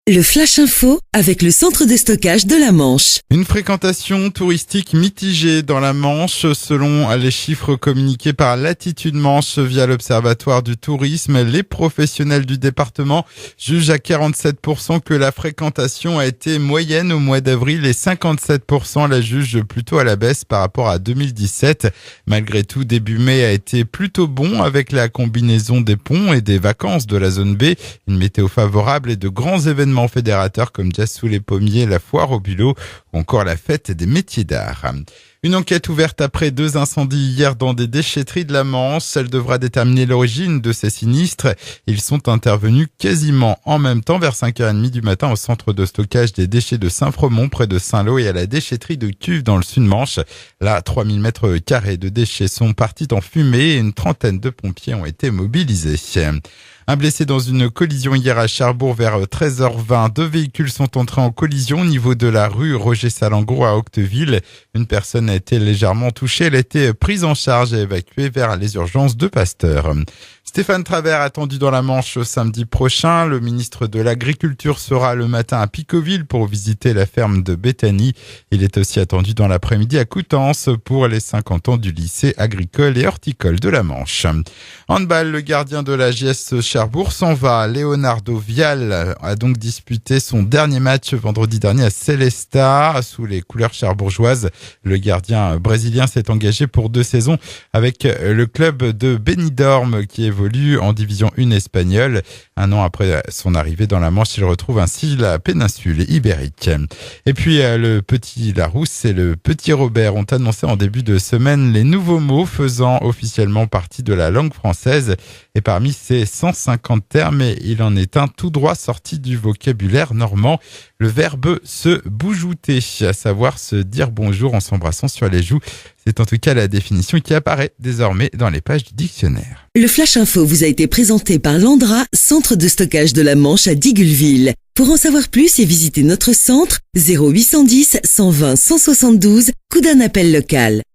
Le Flash Info avec le centre de stockage de la Manche. Une fréquentation touristique mitigée dans la Manche, selon les chiffres communiqués par Latitude Manche via l'Observatoire du tourisme. Les professionnels du département jugent à 47% que la fréquentation a été moyenne au mois d'avril et 57% la jugent plutôt à la baisse par rapport à 2017. Malgré tout, début mai a été plutôt bon avec la combinaison des ponts et des vacances de la zone B, une météo favorable et de grands événements fédérateurs comme Jazz sous les pommiers, la foire au bulot ou encore la fête des métiers d'art. Une enquête ouverte après 2 incendies hier dans des déchetteries de la Manche. Elle devra déterminer l'origine de ces sinistres. Ils sont intervenus quasiment en même temps vers 5h30 du matin au centre de stockage des déchets de Saint-Fromont près de Saint-Lô et à la déchetterie de Cuves dans le Sud-Manche. Là, 3000 mètres carrés de déchets sont partis en fumée et une trentaine de pompiers ont été mobilisés. Un blessé dans une collision hier à Cherbourg vers 13h20. 2 véhicules sont entrés en collision au niveau de la rue Roger Salengro à Octeville. Une personne a été légèrement touchée. Elle a été prise en charge et évacuée vers les urgences de Pasteur. Stéphane Travert attendu dans la Manche samedi prochain. Le ministre de l'Agriculture sera le matin à Picoville pour visiter la ferme de Béthanie. Il est aussi attendu dans l'après-midi à Coutances pour les 50 ans du lycée agricole et horticole de la Manche. Handball, le gardien de la JS Cherbourg s'en va. Leonardo Vial a donc disputé son dernier match vendredi dernier à Célestat sous les couleurs cherbourgeoises. Le gardien brésilien s'est engagé pour 2 saisons avec le club de Benidorm qui évolue en division 1 espagnole. 1 an après son arrivée dans la Manche, il retrouve ainsi la péninsule ibérique. Et puis le petit Larousse et le petit Robert ont annoncé en début de semaine les nouveaux mots faisant officiellement partie de la langue française. Et parmi ces 150 termes, il en est un tout droit sorti du vocabulaire normand, le verbe se boujouter, à savoir se dire bonjour en s'embrassant sur les joues. C'est en tout cas la définition qui apparaît désormais dans les pages du dictionnaire. Le Flash Info vous a été présenté par Landra, centre de stockage de la Manche à Digoulville. Pour en savoir plus et visiter notre centre, 0810 120 172, coup d'un appel local.